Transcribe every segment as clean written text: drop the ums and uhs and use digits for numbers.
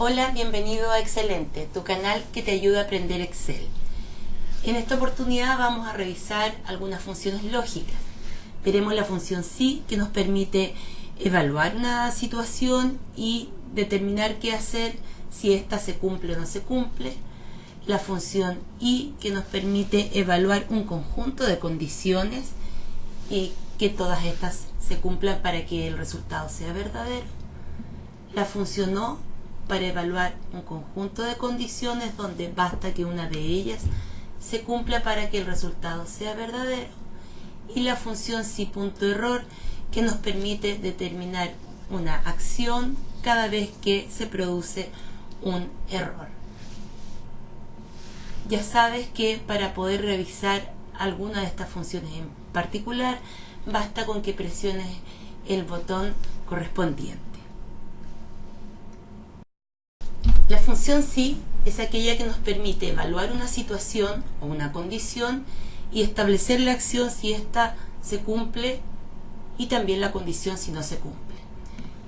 Hola, bienvenido a Excelente, tu canal que te ayuda a aprender Excel. En esta oportunidad vamos a revisar algunas funciones lógicas. Veremos la función SI, que nos permite evaluar una situación y determinar qué hacer si ésta se cumple o no se cumple. La función I, que nos permite evaluar un conjunto de condiciones y que todas estas se cumplan para que el resultado sea verdadero. La función O, para evaluar un conjunto de condiciones donde basta que una de ellas se cumpla para que el resultado sea verdadero. Y la función Si.error, que nos permite determinar una acción cada vez que se produce un error. Ya sabes que para poder revisar alguna de estas funciones en particular, basta con que presiones el botón correspondiente. La función SI es aquella que nos permite evaluar una situación o una condición y establecer la acción si ésta se cumple y también la condición si no se cumple.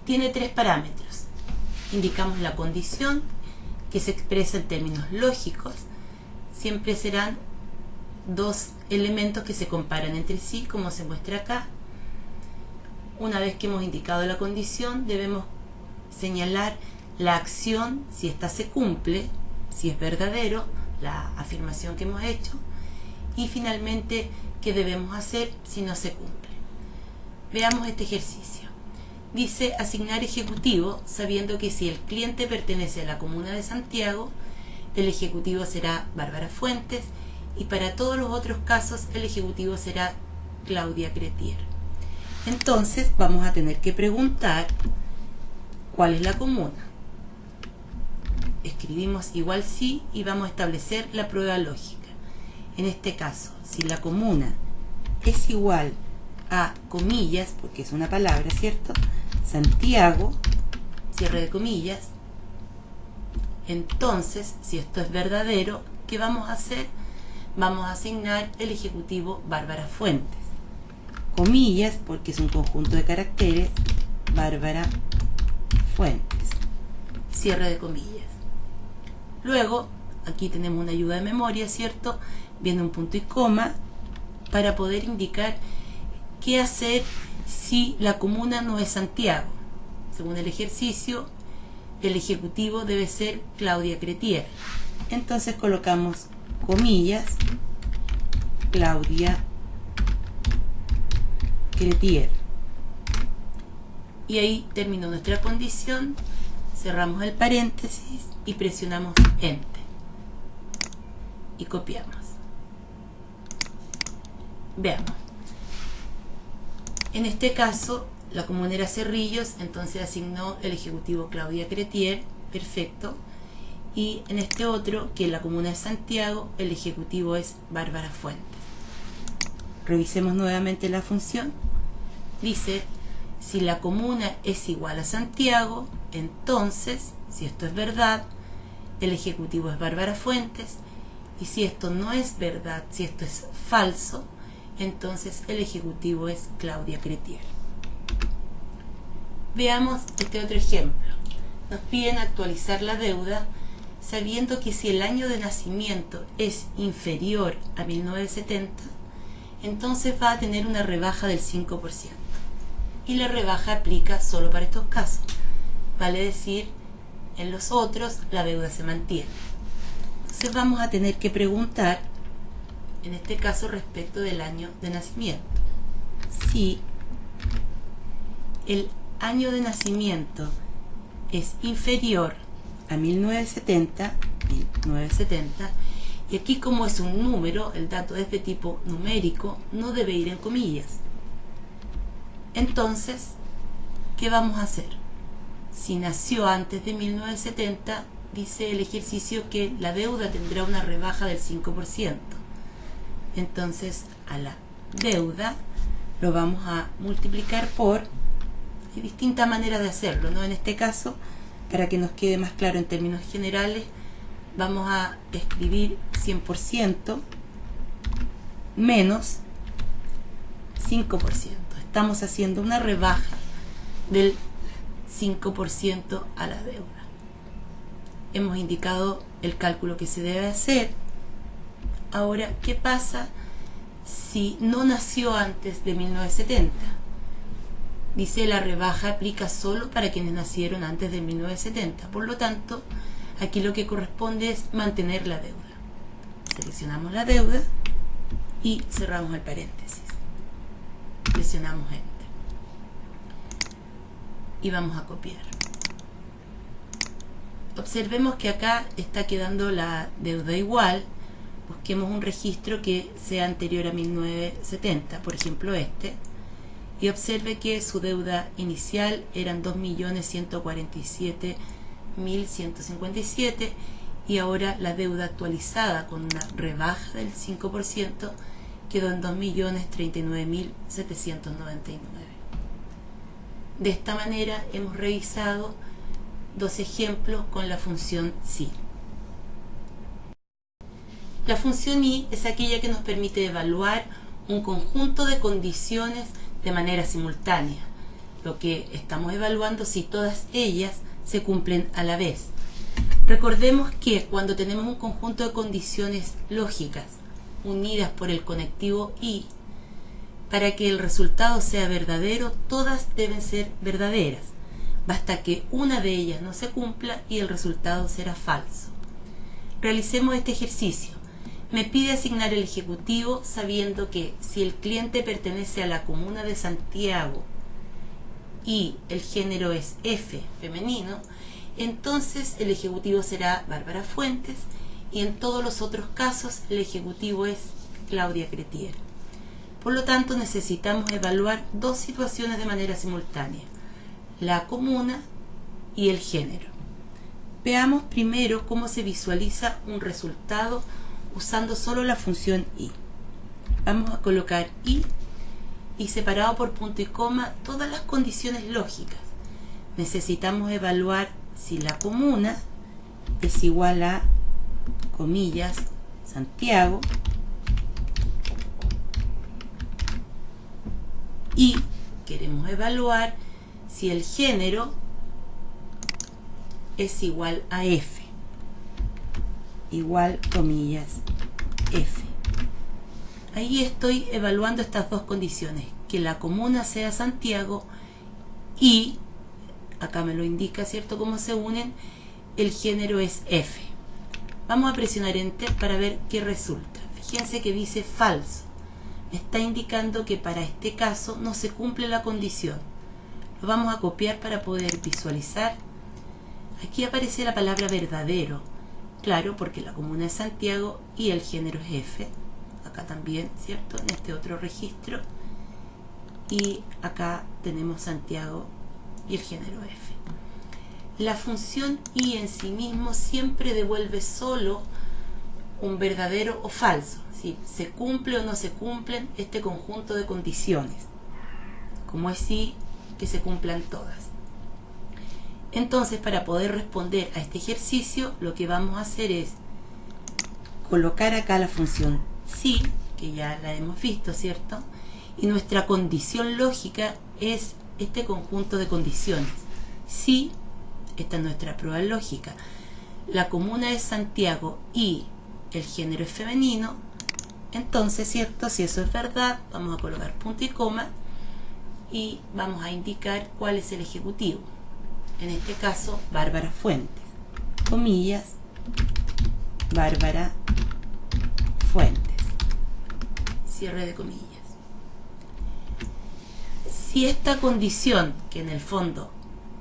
Tiene tres parámetros. Indicamos la condición, que se expresa en términos lógicos. Siempre serán dos elementos que se comparan entre sí, como se muestra acá. Una vez que hemos indicado la condición, debemos señalar la acción, si ésta se cumple, si es verdadero, la afirmación que hemos hecho, y finalmente, qué debemos hacer si no se cumple. Veamos este ejercicio. Dice asignar ejecutivo, sabiendo que si el cliente pertenece a la comuna de Santiago, el ejecutivo será Bárbara Fuentes, y para todos los otros casos, el ejecutivo será Claudia Cretier. Entonces, vamos a tener que preguntar cuál es la comuna. Escribimos igual sí y vamos a establecer la prueba lógica. En este caso, si la comuna es igual a comillas, porque es una palabra, ¿cierto? Santiago, cierre de comillas. Entonces, si esto es verdadero, ¿qué vamos a hacer? Vamos a asignar el ejecutivo Bárbara Fuentes. Comillas, porque es un conjunto de caracteres, Bárbara Fuentes. Cierre de comillas. Luego, aquí tenemos una ayuda de memoria, ¿cierto? Viene un punto y coma para poder indicar qué hacer si la comuna no es Santiago. Según el ejercicio, el ejecutivo debe ser Claudia Cretier. Entonces colocamos comillas, Claudia Cretier. Y ahí terminó nuestra condición. Cerramos el paréntesis y presionamos Enter. Y copiamos. Veamos. En este caso, la comuna era Cerrillos, entonces asignó el ejecutivo Claudia Cretier. Perfecto. Y en este otro, que la comuna es Santiago, el ejecutivo es Bárbara Fuentes. Revisemos nuevamente la función. Dice, si la comuna es igual a Santiago, entonces, si esto es verdad, el ejecutivo es Bárbara Fuentes, y si esto no es verdad, si esto es falso, entonces el ejecutivo es Claudia Cretier. Veamos este otro ejemplo. Nos piden actualizar la deuda sabiendo que si el año de nacimiento es inferior a 1970, entonces va a tener una rebaja del 5%. Y la rebaja aplica solo para estos casos. Vale decir, en los otros la deuda se mantiene. Entonces vamos a tener que preguntar, en este caso respecto del año de nacimiento, si el año de nacimiento es inferior a 1970, y aquí como es un número, el dato es de tipo numérico, no debe ir en comillas. Entonces, ¿qué vamos a hacer? Si nació antes de 1970, dice el ejercicio que la deuda tendrá una rebaja del 5%. Entonces, a la deuda lo vamos a multiplicar por... Hay distintas maneras de hacerlo, ¿no? En este caso, para que nos quede más claro en términos generales, vamos a escribir 100% menos 5%. Estamos haciendo una rebaja del 5% a la deuda. hemos indicado el cálculo que se debe hacer. Ahora, ¿qué pasa si no nació antes de 1970? Dice, la rebaja aplica solo para quienes nacieron antes de 1970. Por lo tanto, aquí lo que corresponde es mantener la deuda. Seleccionamos la deuda y cerramos el paréntesis. Presionamos Enter. Y vamos a copiar. Observemos que acá está quedando la deuda igual. Busquemos un registro que sea anterior a 1970, por ejemplo este. Y observe que su deuda inicial eran 2.147.157 y ahora la deuda actualizada con una rebaja del 5% quedó en 2.039.799. De esta manera hemos revisado dos ejemplos con la función SI. La función I es aquella que nos permite evaluar un conjunto de condiciones de manera simultánea. Lo que estamos evaluando si todas ellas se cumplen a la vez. Recordemos que cuando tenemos un conjunto de condiciones lógicas unidas por el conectivo I, para que el resultado sea verdadero, todas deben ser verdaderas. Basta que una de ellas no se cumpla y el resultado será falso. Realicemos este ejercicio. Me pide asignar el ejecutivo sabiendo que si el cliente pertenece a la comuna de Santiago y el género es F, femenino, entonces el ejecutivo será Bárbara Fuentes y en todos los otros casos el ejecutivo es Claudia Cretier. Por lo tanto, necesitamos evaluar dos situaciones de manera simultánea: la comuna y el género. Veamos primero cómo se visualiza un resultado usando solo la función I. Vamos a colocar I y separado por punto y coma todas las condiciones lógicas. Necesitamos evaluar si la comuna es igual a, comillas, Santiago, y queremos evaluar si el género es igual a F, igual, comillas, F. Ahí estoy evaluando estas dos condiciones, que la comuna sea Santiago y, acá me lo indica, ¿cierto?, cómo se unen, el género es F. Vamos a presionar Enter para ver qué resulta. Fíjense que dice falso. Me está indicando que para este caso no se cumple la condición. Lo vamos a copiar para poder visualizar. Aquí aparece la palabra verdadero. Claro, porque la comuna es Santiago y el género es F. Acá también, ¿cierto?, en este otro registro. Y acá tenemos Santiago y el género F. La función I en sí mismo siempre devuelve solo un verdadero o falso. Si se cumple o no se cumplen este conjunto de condiciones. Como es I, que se cumplan todas. Entonces, para poder responder a este ejercicio, lo que vamos a hacer es colocar acá la función SI, que ya la hemos visto, ¿cierto? Y nuestra condición lógica es este conjunto de condiciones. Si, esta es nuestra prueba lógica, la comuna es Santiago y el género es femenino, entonces, ¿cierto?, si eso es verdad, vamos a colocar punto y coma y vamos a indicar cuál es el ejecutivo. En este caso, Bárbara Fuentes, comillas, Bárbara Fuentes, cierre de comillas. Si esta condición, que en el fondo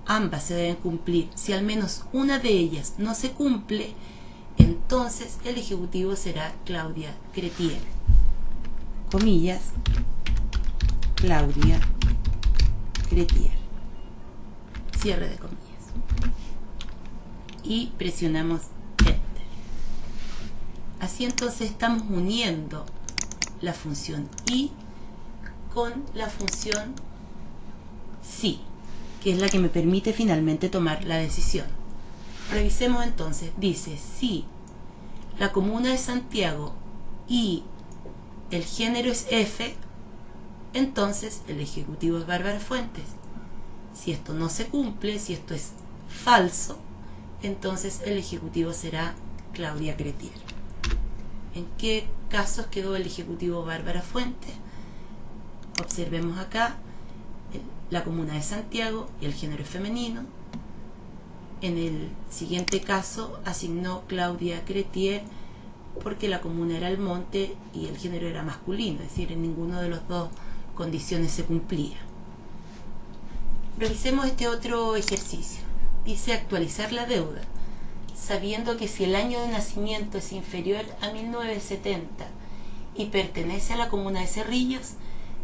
ambas se deben cumplir, si al menos una de ellas no se cumple, entonces el ejecutivo será Claudia Cretier, comillas, Claudia Cretier, cierre de comillas, y presionamos Enter. Así entonces estamos uniendo la función I con la función SI, que es la que me permite finalmente tomar la decisión. Revisemos entonces. Dice, si la comuna es Santiago y el género es F, entonces el ejecutivo es Bárbara Fuentes. Si esto no se cumple, si esto es falso, entonces el ejecutivo será Claudia Cretier. ¿En qué casos quedó el ejecutivo Bárbara Fuentes? Observemos acá la comuna de Santiago y el género es femenino. En el siguiente caso asignó Claudia Cretier porque la comuna era Almonte y el género era masculino, es decir, en ninguno de las dos condiciones se cumplía. Revisemos este otro ejercicio. Dice actualizar la deuda, sabiendo que si el año de nacimiento es inferior a 1970 y pertenece a la comuna de Cerrillos,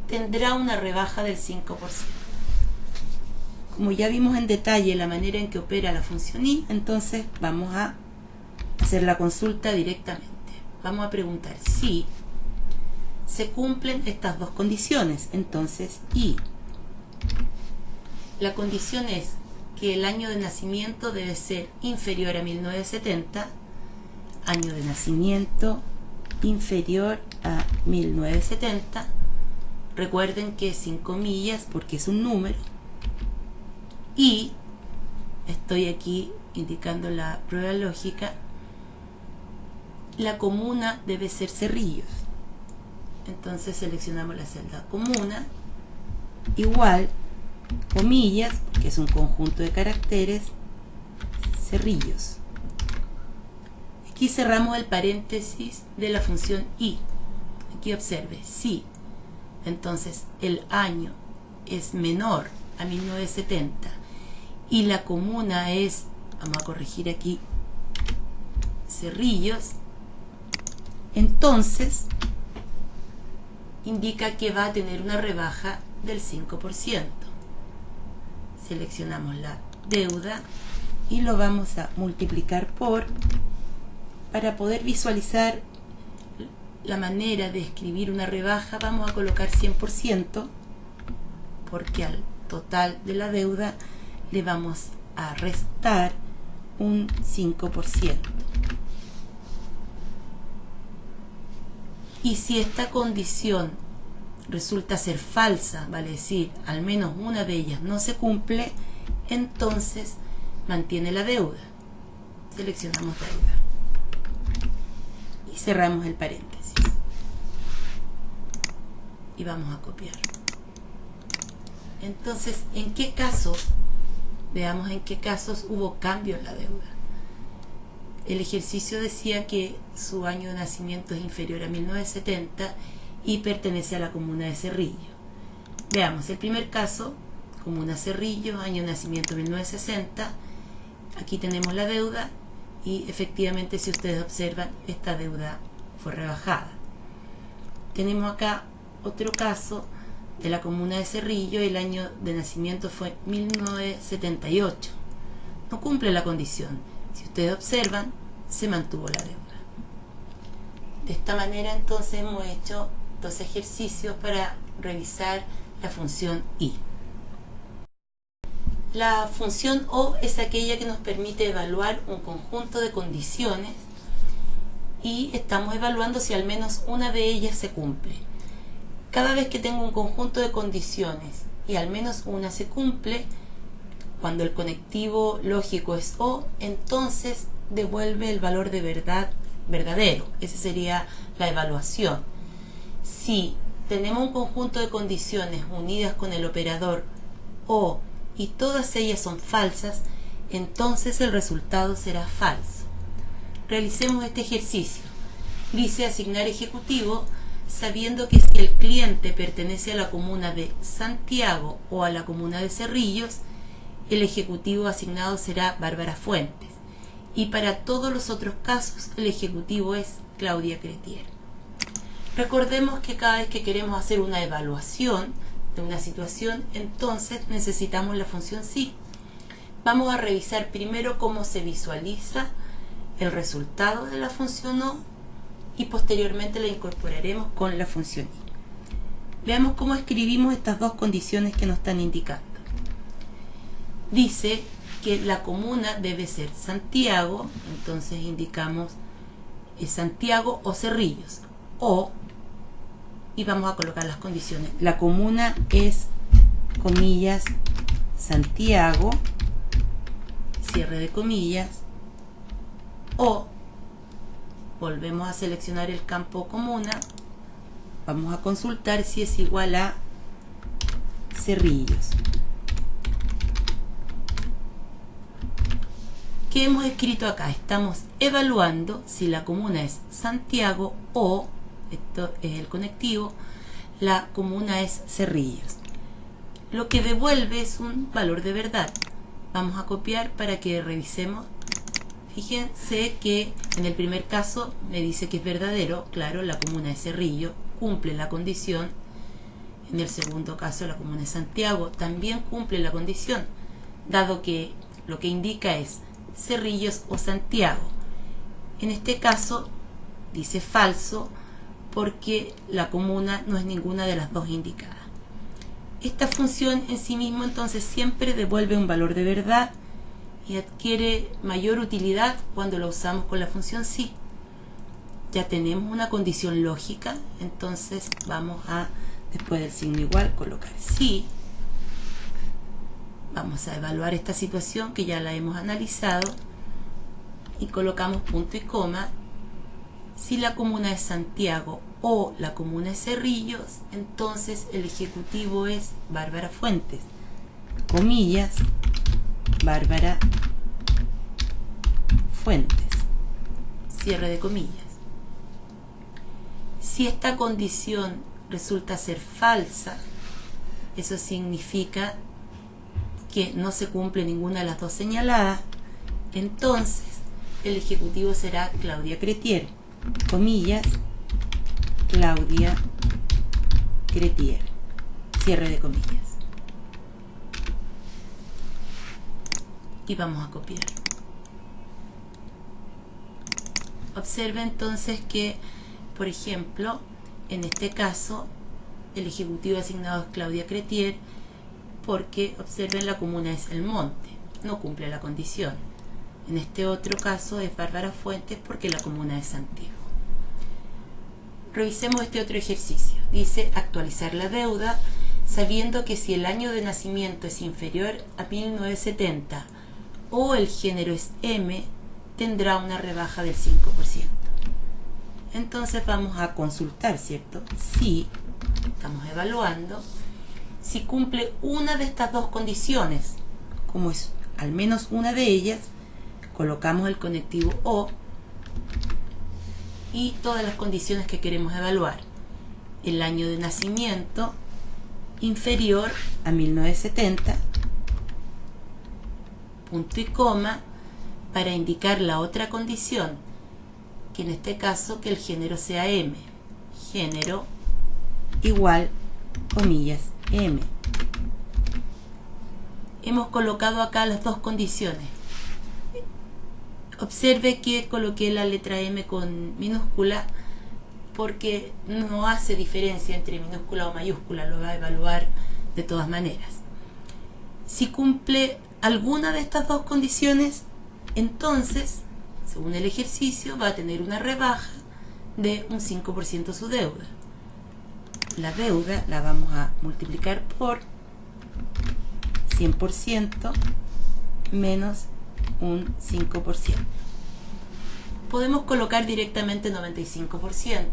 tendrá una rebaja del 5%. Como ya vimos en detalle la manera en que opera la función I, entonces vamos a hacer la consulta directamente. Vamos a preguntar si se cumplen estas dos condiciones. Entonces I, la condición es que el año de nacimiento debe ser inferior a 1970, año de nacimiento inferior a 1970, recuerden que es sin comillas porque es un número, y estoy aquí indicando la prueba lógica, la comuna debe ser Cerrillos. Entonces seleccionamos la celda comuna, igual, comillas, que es un conjunto de caracteres, Cerrillos. Aquí cerramos el paréntesis de la función I. Aquí observe, si entonces el año es menor a 1970 y la comuna es, vamos a corregir aquí, Cerrillos, entonces indica que va a tener una rebaja del 5%. Seleccionamos la deuda y lo vamos a multiplicar por, para poder visualizar la manera de escribir una rebaja, vamos a colocar 100%, porque al total de la deuda le vamos a restar un 5%. Y si esta condición resulta ser falsa, vale decir, al menos una de ellas no se cumple, entonces mantiene la deuda. Seleccionamos deuda y cerramos el paréntesis y vamos a copiar. Entonces, ¿en qué casos? Veamos en qué casos hubo cambio en la deuda. El ejercicio decía que su año de nacimiento es inferior a 1970 y pertenece a la comuna de Cerrillo. Veamos, el primer caso, comuna Cerrillo, año de nacimiento 1960. Aquí tenemos la deuda y efectivamente, si ustedes observan, esta deuda fue rebajada. Tenemos acá otro caso de la comuna de Cerrillo, el año de nacimiento fue 1978. No cumple la condición. Si ustedes observan, se mantuvo la deuda. De esta manera, entonces, hemos hecho dos ejercicios para revisar la función I. La función O es aquella que nos permite evaluar un conjunto de condiciones y estamos evaluando si al menos una de ellas se cumple. Cada vez que tengo un conjunto de condiciones y al menos una se cumple, cuando el conectivo lógico es O, entonces devuelve el valor de verdadero. Esa sería la evaluación. Si tenemos un conjunto de condiciones unidas con el operador O y todas ellas son falsas, entonces el resultado será falso. Realicemos este ejercicio. Dice asignar ejecutivo, sabiendo que si el cliente pertenece a la comuna de Santiago o a la comuna de Cerrillos, el ejecutivo asignado será Bárbara Fuentes. Y para todos los otros casos, el ejecutivo es Claudia Cretier. Recordemos que cada vez que queremos hacer una evaluación de una situación, entonces necesitamos la función SI. Vamos a revisar primero cómo se visualiza el resultado de la función O y posteriormente la incorporaremos con la función I. Veamos cómo escribimos estas dos condiciones que nos están indicando. Dice que la comuna debe ser Santiago, entonces indicamos Santiago o Cerrillos, o, y vamos a colocar las condiciones. La comuna es, comillas, Santiago, cierre de comillas, o volvemos a seleccionar el campo comuna, vamos a consultar si es igual a Cerrillos. ¿Qué hemos escrito acá? Estamos evaluando si la comuna es Santiago o, esto es el conectivo, la comuna es Cerrillos. Lo que devuelve es un valor de verdad. Vamos a copiar para que revisemos. Fíjense que en el primer caso me dice que es verdadero, claro, la comuna es Cerrillo, cumple la condición. En el segundo caso, la comuna de Santiago también cumple la condición, dado que lo que indica es Cerrillos o Santiago. En este caso dice falso porque la comuna no es ninguna de las dos indicadas. Esta función en sí mismo entonces siempre devuelve un valor de verdad y adquiere mayor utilidad cuando la usamos con la función sí. Ya tenemos una condición lógica, entonces vamos a, después del signo igual, colocar sí. Vamos a evaluar esta situación que ya la hemos analizado y colocamos punto y coma. Si la comuna es Santiago o la comuna es Cerrillos, entonces el ejecutivo es Bárbara Fuentes, comillas, Bárbara Fuentes, cierre de comillas. Si esta condición resulta ser falsa, eso significa que no se cumple ninguna de las dos señaladas, entonces el ejecutivo será Claudia Cretier, comillas, Claudia Cretier, cierre de comillas. Y vamos a copiar. Observe entonces que, por ejemplo, en este caso, el ejecutivo asignado es Claudia Cretier, porque, observen, la comuna es El Monte, no cumple la condición. En este otro caso es Bárbara Fuentes porque la comuna es Santiago. Revisemos este otro ejercicio. Dice actualizar la deuda sabiendo que si el año de nacimiento es inferior a 1970 o el género es M, tendrá una rebaja del 5%. Entonces vamos a consultar, ¿cierto? Si estamos evaluando, si cumple una de estas dos condiciones, como es al menos una de ellas, colocamos el conectivo O y todas las condiciones que queremos evaluar. El año de nacimiento inferior a 1970, punto y coma, para indicar la otra condición, que en este caso que el género sea M, género igual, comillas, M. Hemos colocado acá las dos condiciones. Observe que coloqué la letra M con minúscula porque no hace diferencia entre minúscula o mayúscula, lo va a evaluar de todas maneras. Si cumple alguna de estas dos condiciones, entonces, según el ejercicio, va a tener una rebaja de un 5% su deuda. La deuda la vamos a multiplicar por 100% menos un 5%. Podemos colocar directamente 95%,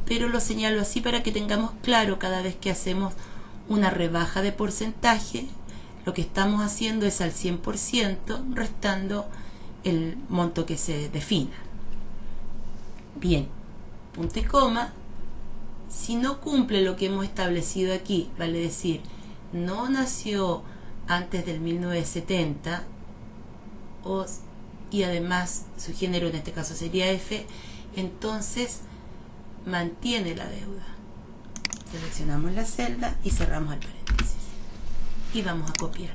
pero lo señalo así para que tengamos claro cada vez que hacemos una rebaja de porcentaje, lo que estamos haciendo es al 100% restando el monto que se defina. Bien, punto y coma. Si no cumple lo que hemos establecido aquí, vale decir, no nació antes del 1970 y además su género en este caso sería F, entonces mantiene la deuda. Seleccionamos la celda y cerramos el paréntesis. Y vamos a copiar.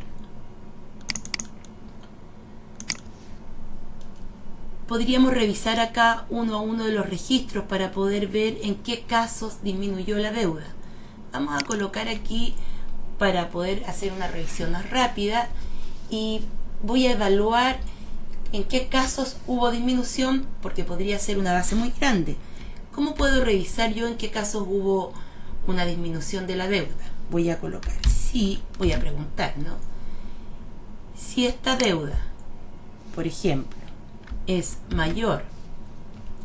Podríamos revisar acá uno a uno de los registros para poder ver en qué casos disminuyó la deuda. Vamos a colocar aquí para poder hacer una revisión más rápida y voy a evaluar en qué casos hubo disminución porque podría ser una base muy grande. ¿Cómo puedo revisar yo en qué casos hubo una disminución de la deuda? Voy a colocar sí, voy a preguntar, ¿no? Si esta deuda, por ejemplo, es mayor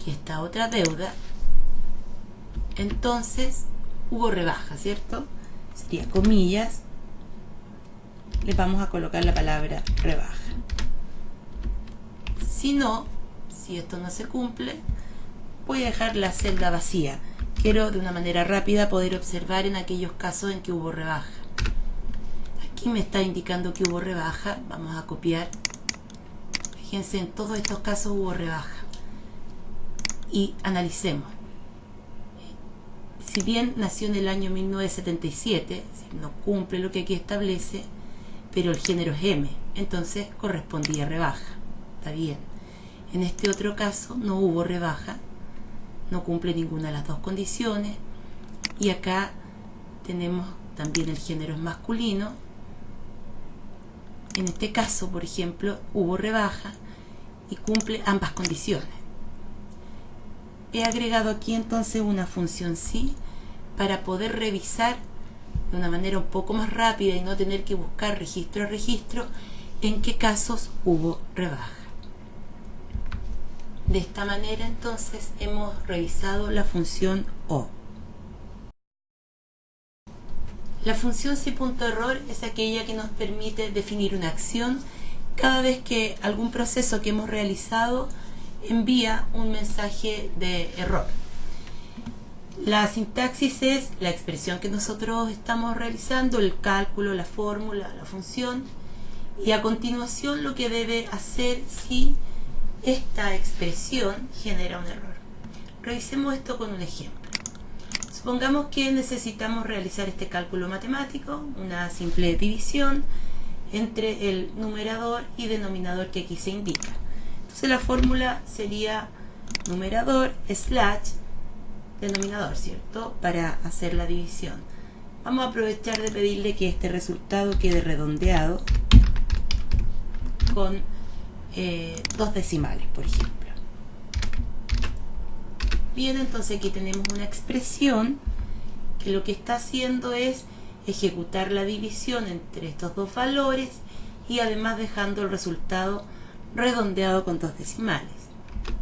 que esta otra deuda, entonces hubo rebaja, ¿cierto? Sería comillas, le vamos a colocar la palabra rebaja. Si no, si esto no se cumple, voy a dejar la celda vacía. Quiero de una manera rápida poder observar en aquellos casos en que hubo rebaja. Aquí me está indicando que hubo rebaja, vamos a copiar. Fíjense, en todos estos casos hubo rebaja. Y analicemos. Si bien nació en el año 1977, no cumple lo que aquí establece, pero el género es M, entonces correspondía rebaja. Está bien. En este otro caso no hubo rebaja, no cumple ninguna de las dos condiciones, y acá tenemos también el género es masculino. En este caso, por ejemplo, hubo rebaja y cumple ambas condiciones. He agregado aquí entonces una función sí para poder revisar de una manera un poco más rápida y no tener que buscar registro a registro en qué casos hubo rebaja. De esta manera entonces hemos revisado la función O. La función si.error es aquella que nos permite definir una acción cada vez que algún proceso que hemos realizado envía un mensaje de error. La sintaxis es la expresión que nosotros estamos realizando, el cálculo, la fórmula, la función, y a continuación lo que debe hacer si esta expresión genera un error. Revisemos esto con un ejemplo. Supongamos que necesitamos realizar este cálculo matemático, una simple división entre el numerador y denominador que aquí se indica. Entonces la fórmula sería numerador slash denominador, ¿cierto? Para hacer la división. Vamos a aprovechar de pedirle que este resultado quede redondeado con 2 decimales, por ejemplo. Bien, entonces aquí tenemos una expresión que lo que está haciendo es ejecutar la división entre estos dos valores y además dejando el resultado redondeado con 2 decimales.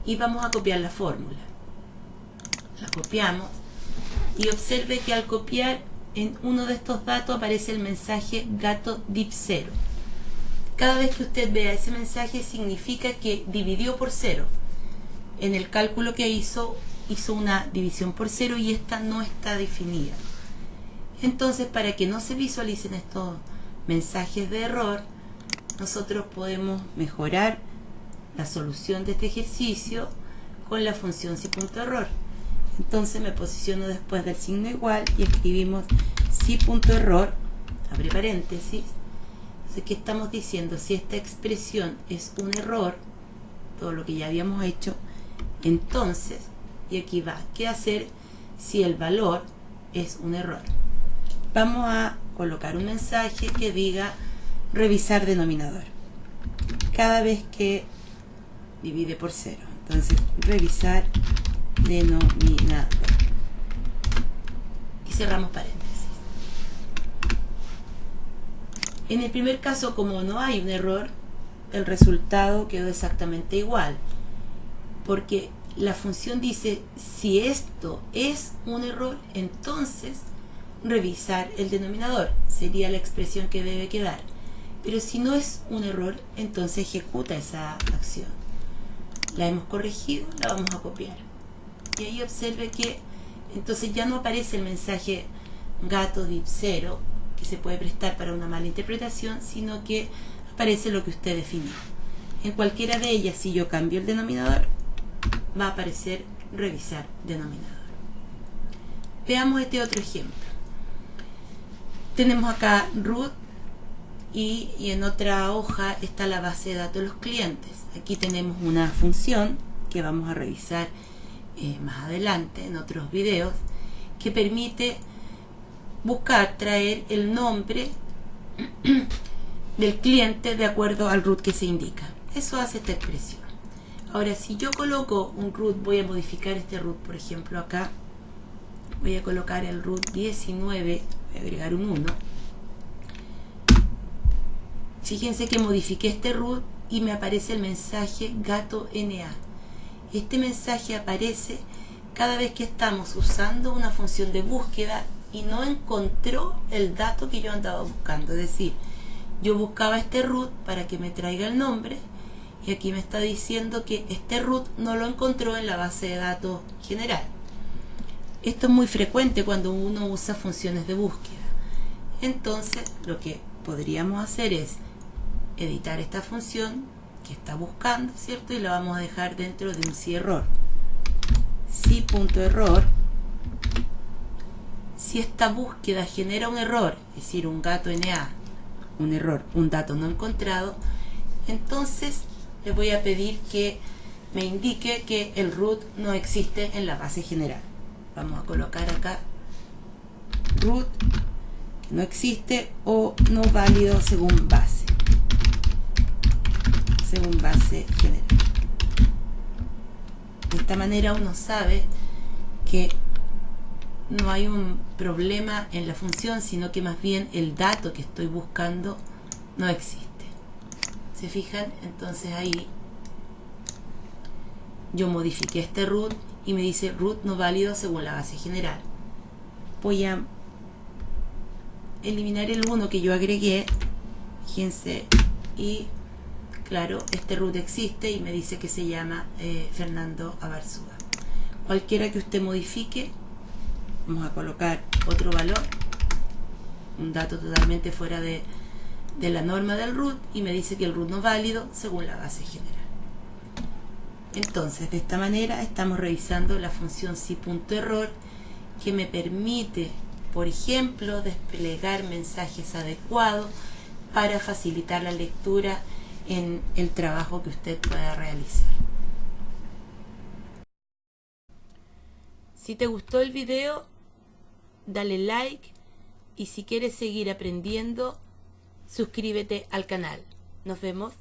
Y vamos a copiar la fórmula. La copiamos y observe que al copiar en uno de estos datos aparece el mensaje gato div 0. Cada vez que usted vea ese mensaje significa que dividió por 0. En el cálculo que hizo una división por 0 y esta no está definida. Entonces, para que no se visualicen estos mensajes de error, nosotros podemos mejorar la solución de este ejercicio con la función si.error. Entonces me posiciono después del signo igual y escribimos si.error, abre paréntesis. Entonces, ¿qué estamos diciendo? Si esta expresión es un error, todo lo que ya habíamos hecho, entonces, y aquí va, ¿qué hacer si el valor es un error? Vamos a colocar un mensaje que diga revisar denominador cada vez que divide por 0. Entonces, revisar denominador y cerramos paréntesis. En el primer caso, como no hay un error, el resultado quedó exactamente igual, porque la función dice si esto es un error, entonces revisar el denominador sería la expresión que debe quedar, pero si no es un error, entonces ejecuta esa acción. La hemos corregido, la vamos a copiar y ahí observe que entonces ya no aparece el mensaje gato div 0 que se puede prestar para una mala interpretación, sino que aparece lo que usted definió. En cualquiera de ellas, si yo cambio el denominador, va a aparecer revisar denominador. Veamos este otro ejemplo. Tenemos acá root y en otra hoja está la base de datos de los clientes. Aquí tenemos una función que vamos a revisar más adelante en otros videos, que permite buscar traer el nombre del cliente de acuerdo al root que se indica. Eso hace esta expresión. Ahora, si yo coloco un root, voy a modificar este root, por ejemplo acá voy a colocar el root 19, voy a agregar un 1. Fíjense que modifiqué este root y me aparece el mensaje gato NA. Este mensaje aparece cada vez que estamos usando una función de búsqueda y no encontró el dato que yo andaba buscando. Es decir, yo buscaba este root para que me traiga el nombre y aquí me está diciendo que este root no lo encontró en la base de datos general. Esto es muy frecuente cuando uno usa funciones de búsqueda. Entonces lo que podríamos hacer es editar esta función que está buscando, ¿cierto? Y la vamos a dejar dentro de un si-error. Si.error. Si esta búsqueda genera un error, es decir, un gato NA, un error, un dato no encontrado, entonces le voy a pedir que me indique que el root no existe en la base general. Vamos a colocar acá root que no existe o no válido según base general. De esta manera uno sabe que no hay un problema en la función, sino que más bien el dato que estoy buscando no existe. ¿Se fijan? Entonces ahí yo modifiqué este root y me dice root no válido según la base general. Voy a eliminar el 1 que yo agregué, fíjense, y claro, este root existe y me dice que se llama Fernando Abarzúa. Cualquiera que usted modifique, vamos a colocar otro valor, un dato totalmente fuera de la norma del root, y me dice que el root no es válido según la base general. Entonces, de esta manera estamos revisando la función si.error, que me permite, por ejemplo, desplegar mensajes adecuados para facilitar la lectura en el trabajo que usted pueda realizar. Si te gustó el video, dale like, y si quieres seguir aprendiendo, suscríbete al canal. Nos vemos.